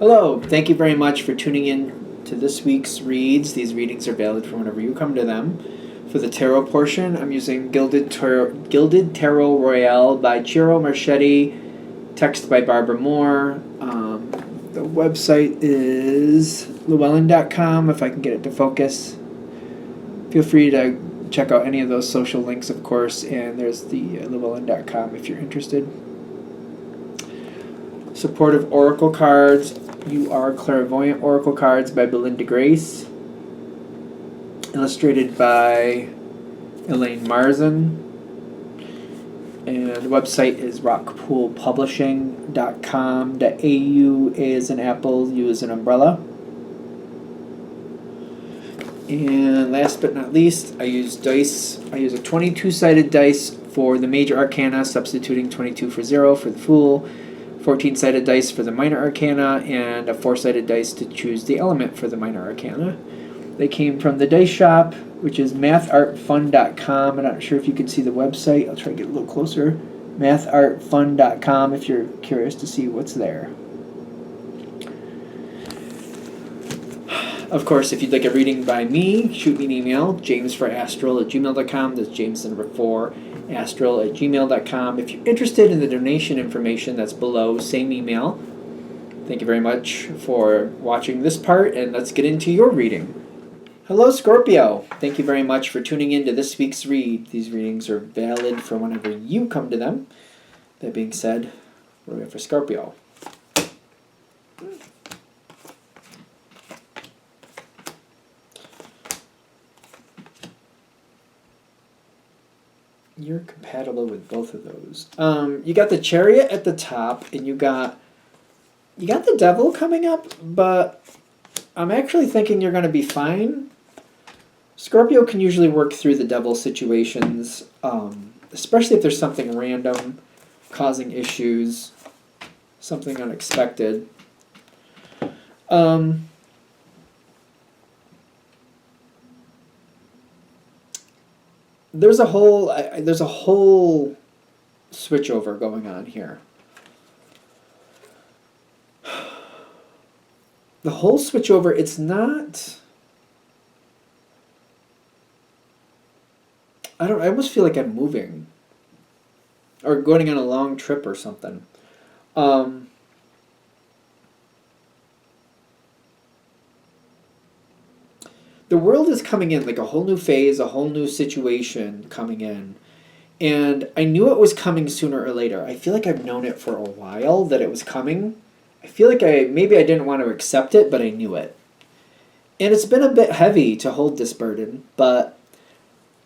Hello, thank you very much for tuning in to this week's reads. These readings are valid for whenever you come to them. For the tarot portion, I'm using Gilded Tarot Royale by Ciro Marchetti, text by Barbara Moore. The website is llewellyn.com, if I can get it to focus. Feel free to check out any of those social links, of course, and there's the llewellyn.com if you're interested. Supportive Oracle cards. You Are Clairvoyant Oracle cards by Belinda Grace. Illustrated by Elaine Marzin. And the website is rockpoolpublishing.com.au. A is an apple, U is an umbrella. And last but not least, I use dice. I use a 22-sided dice for the major arcana, substituting 22 for 0 for the Fool. 14-sided dice for the minor arcana, and a 4-sided dice to choose the element for the minor arcana. They came from the dice shop, which is mathartfun.com. I'm not sure if you can see the website. I'll try to get a little closer. mathartfun.com if you're curious to see what's there. Of course, if you'd like a reading by me, shoot me an email, jamesforastral@gmail.com. That's James the number 4, astral@gmail.com. If you're interested in the donation information, that's below, same email. Thank you very much for watching this part, and let's get into your reading. Hello, Scorpio. Thank you very much for tuning in to this week's read. These readings are valid for whenever you come to them. That being said, we're ready for Scorpio. You're compatible with both of those. You got the Chariot at the top, and you got the Devil coming up, but I'm actually thinking you're going to be fine. Scorpio can usually work through the Devil situations, especially if there's something random causing issues, something unexpected. There's a whole switchover going on here. The whole switchover, it's not. I almost feel like I'm moving, or going on a long trip or something. The world is coming in, like a whole new phase, a whole new situation coming in. And I knew it was coming sooner or later. I feel like I've known it for a while that it was coming. I feel like maybe I didn't want to accept it, but I knew it. And it's been a bit heavy to hold this burden, but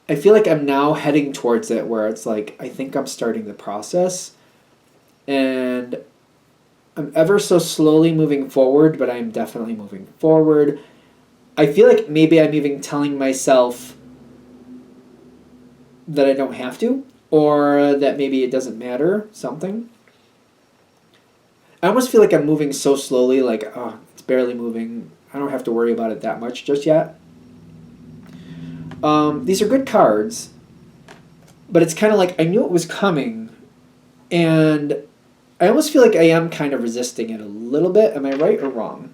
I feel like I'm now heading towards it where it's like, I think I'm starting the process. And I'm ever so slowly moving forward, but I'm definitely moving forward. I feel like maybe I'm even telling myself that I don't have to, or that maybe it doesn't matter, something. I almost feel like I'm moving so slowly, like, oh, it's barely moving. I don't have to worry about it that much just yet. These are good cards, but it's kind of like I knew it was coming, and I almost feel like I am kind of resisting it a little bit. Am I right or wrong?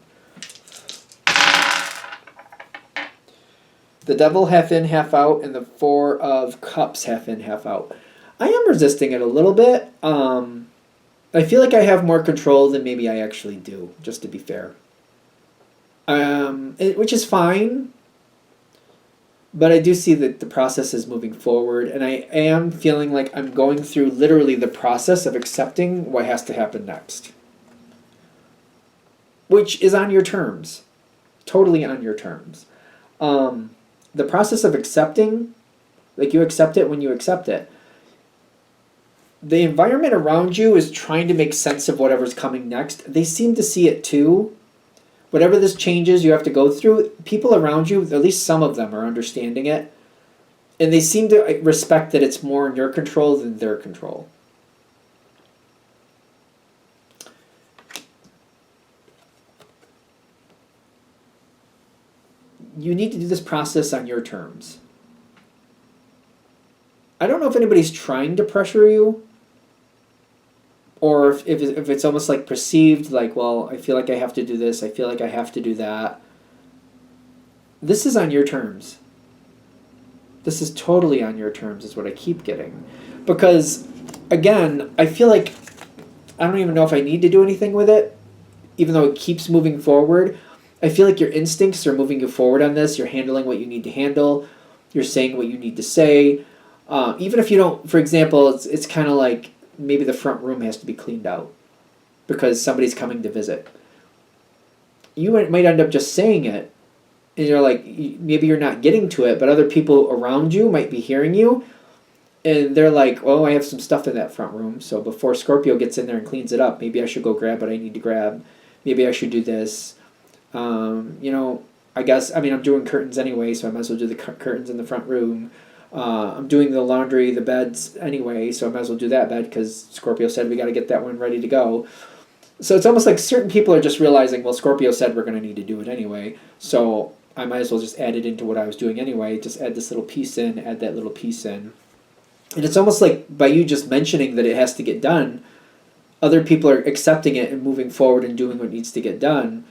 The Devil half in, half out, and the Four of Cups half in, half out. I am resisting it a little bit. I feel like I have more control than maybe I actually do, just to be fair. Which is fine. But I do see that the process is moving forward, and I am feeling like I'm going through literally the process of accepting what has to happen next. Which is on your terms. Totally on your terms. The process of accepting, like you accept it when you accept it. The environment around you is trying to make sense of whatever's coming next. They seem to see it too. Whatever this changes you have to go through, people around you, at least some of them, are understanding it. And they seem to respect that it's more in your control than their control. You need to do this process on your terms. I don't know if anybody's trying to pressure you, or if it's almost like perceived like, well, I feel like I have to do this, I feel like I have to do that. This is on your terms. This is totally on your terms, is what I keep getting. Because, again, I feel like I don't even know if I need to do anything with it, even though it keeps moving forward. I feel like your instincts are moving you forward on this. You're handling what you need to handle. You're saying what you need to say. Even if you don't, for example, it's kind of like maybe the front room has to be cleaned out because somebody's coming to visit. You might end up just saying it, and you're like, maybe you're not getting to it, but other people around you might be hearing you, and they're like, oh, I have some stuff in that front room, so before Scorpio gets in there and cleans it up, maybe I should go grab what I need to grab. Maybe I should do this. I guess, I'm doing curtains anyway, so I might as well do the curtains in the front room. I'm doing the laundry, the beds anyway, so I might as well do that bed because Scorpio said we got to get that one ready to go. So it's almost like certain people are just realizing, well, Scorpio said we're going to need to do it anyway, so I might as well just add it into what I was doing anyway. Just add this little piece in, add that little piece in. And it's almost like by you just mentioning that it has to get done, other people are accepting it and moving forward and doing what needs to get done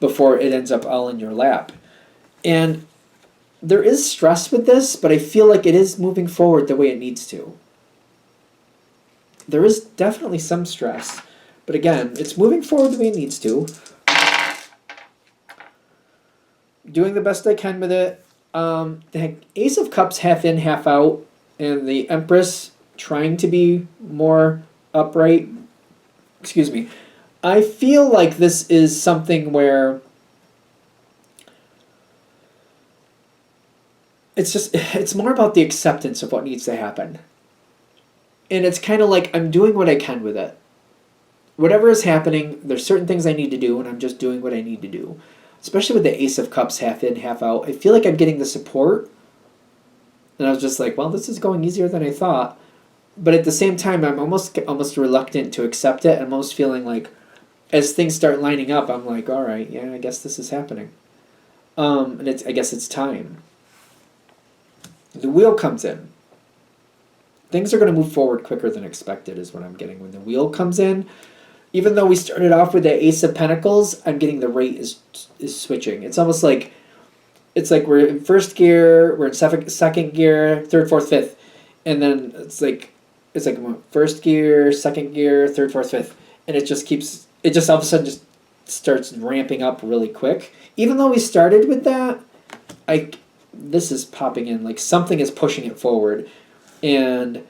before it ends up all in your lap. And there is stress with this, but I feel like it is moving forward the way it needs to. There is definitely some stress, but again, it's moving forward the way it needs to. Doing the best I can with it. The Ace of Cups half in, half out, and the Empress trying to be more upright. Excuse me. I feel like this is something where it's more about the acceptance of what needs to happen. And it's kind of like I'm doing what I can with it. Whatever is happening, there's certain things I need to do, and I'm just doing what I need to do. Especially with the Ace of Cups half in, half out. I feel like I'm getting the support. And I was just like, well, this is going easier than I thought. But at the same time, I'm almost reluctant to accept it. I'm almost feeling like as things start lining up, I'm like, all right, yeah, I guess this is happening. And I guess it's time. The Wheel comes in. Things are going to move forward quicker than expected is what I'm getting. When the Wheel comes in, even though we started off with the Ace of Pentacles, I'm getting the rate is switching. It's almost like we're in first gear, we're in second gear, third, fourth, fifth, and then it's like first gear, second gear, third, fourth, fifth, and it just all of a sudden just starts ramping up really quick. Even though we started with that, this is popping in like something is pushing it forward, and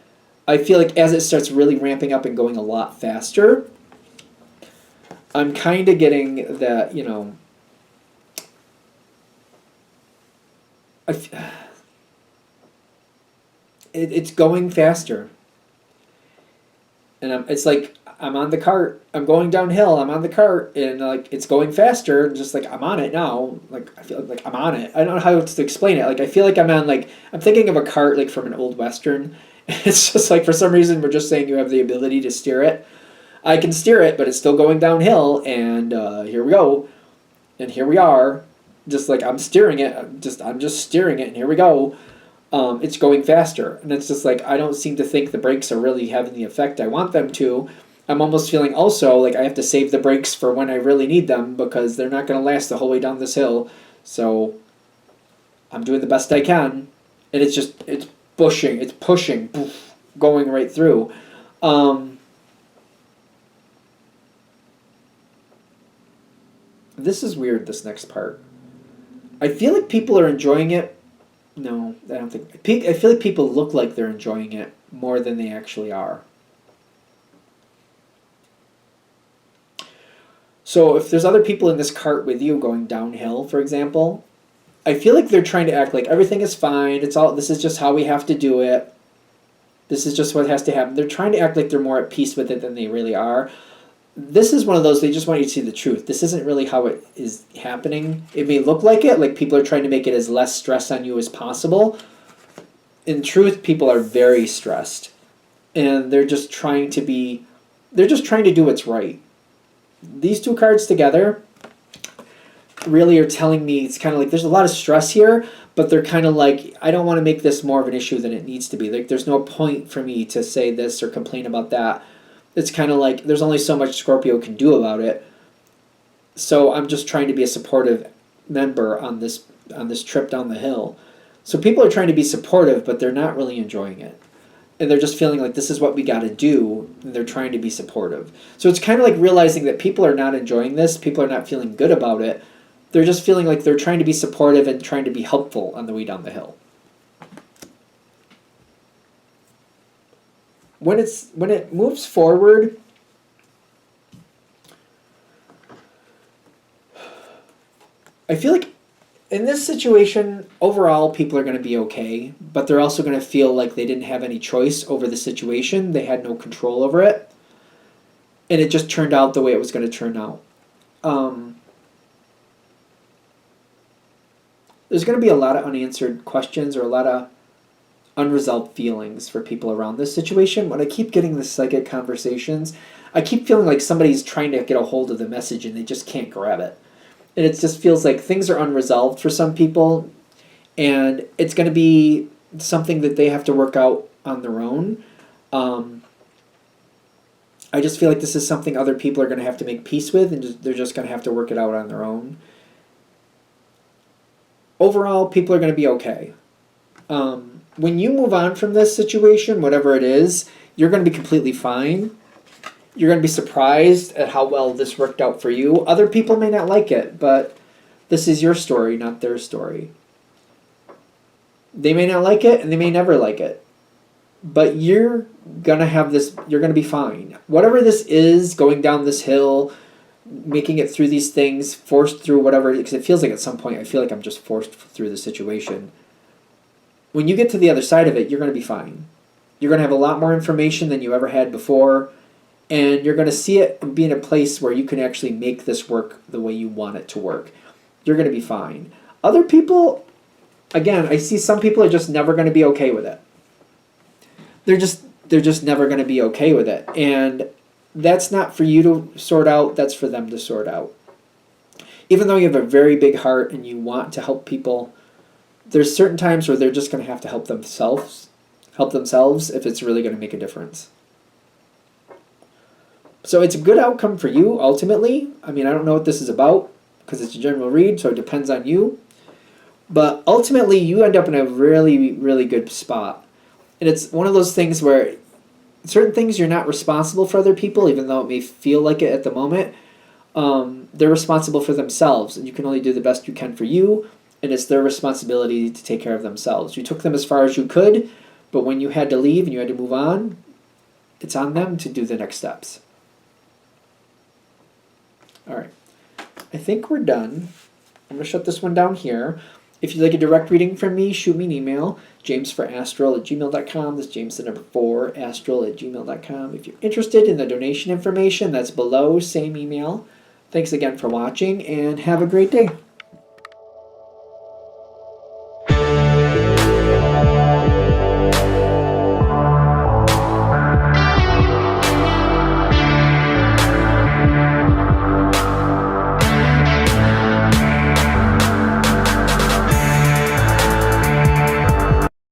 I feel like as it starts really ramping up and going a lot faster, I'm kind of getting that, it's going faster. And it's like I'm on the cart, I'm going downhill, I'm on the cart, and like it's going faster, just like I'm on it now. Like I feel like I'm on it. I don't know how to explain it. Like I feel like I'm thinking of a cart like from an old Western. It's just like for some reason we're just saying you have the ability to steer it. I can steer it, but it's still going downhill, and here we go, and here we are, just like I'm steering it. I'm just steering it, and here we go. It's going faster, and it's just like I don't seem to think the brakes are really having the effect I want them to. I'm almost feeling also like I have to save the brakes for when I really need them because they're not going to last the whole way down this hill. So I'm doing the best I can, and it's pushing, poof, going right through. This is weird, this next part. I feel like people are enjoying it. No, I don't think. I feel like people look like they're enjoying it more than they actually are. So if there's other people in this cart with you going downhill, for example, I feel like they're trying to act like everything is fine. This is just how we have to do it. This is just what has to happen. They're trying to act like they're more at peace with it than they really are. This is one of those, they just want you to see the truth. This isn't really how it is happening. It may look like it, like people are trying to make it as less stress on you as possible. In truth, people are very stressed. And they're just trying to do what's right. These two cards together really are telling me it's kind of like there's a lot of stress here, but they're kind of like, I don't want to make this more of an issue than it needs to be. Like there's no point for me to say this or complain about that. It's kind of like there's only so much Scorpio can do about it. So I'm just trying to be a supportive member on this trip down the hill. So people are trying to be supportive, but they're not really enjoying it. And they're just feeling like this is what we got to do, and they're trying to be supportive. So it's kind of like realizing that people are not enjoying this, people are not feeling good about it. They're just feeling like they're trying to be supportive and trying to be helpful on the way down the hill. When it moves forward, I feel like in this situation, overall, people are going to be okay, but they're also going to feel like they didn't have any choice over the situation. They had no control over it, and it just turned out the way it was going to turn out. There's going to be a lot of unanswered questions or a lot of unresolved feelings for people around this situation. When I keep getting the psychic conversations, I keep feeling like somebody's trying to get a hold of the message and they just can't grab it. And it just feels like things are unresolved for some people, and it's going to be something that they have to work out on their own. I just feel like this is something other people are going to have to make peace with, and they're just going to have to work it out on their own. Overall, people are going to be okay. When you move on from this situation, whatever it is, you're going to be completely fine. You're going to be surprised at how well this worked out for you. Other people may not like it, but this is your story, not their story. They may not like it, and they may never like it. But you're going to have this, you're going to be fine. Whatever this is, going down this hill, making it through these things, forced through whatever, because it feels like at some point I feel like I'm just forced through the situation. When you get to the other side of it, you're going to be fine. You're going to have a lot more information than you ever had before. And you're going to see it and be in a place where you can actually make this work the way you want it to work. You're going to be fine. Other people, again, I see some people are just never going to be okay with it. They're just never going to be okay with it. And that's not for you to sort out, that's for them to sort out. Even though you have a very big heart and you want to help people, there's certain times where they're just going to have to help themselves if it's really going to make a difference. So it's a good outcome for you, ultimately. I mean, I don't know what this is about, because it's a general read, so it depends on you. But ultimately, you end up in a really, really good spot. And it's one of those things where certain things you're not responsible for other people, even though it may feel like it at the moment. They're responsible for themselves, and you can only do the best you can for you, and it's their responsibility to take care of themselves. You took them as far as you could, but when you had to leave and you had to move on, it's on them to do the next steps. All right, I think we're done. I'm going to shut this one down here. If you'd like a direct reading from me, shoot me an email, jamesforastral@gmail.com. That's James the number 4, astral@gmail.com. If you're interested in the donation information, that's below, same email. Thanks again for watching, and have a great day.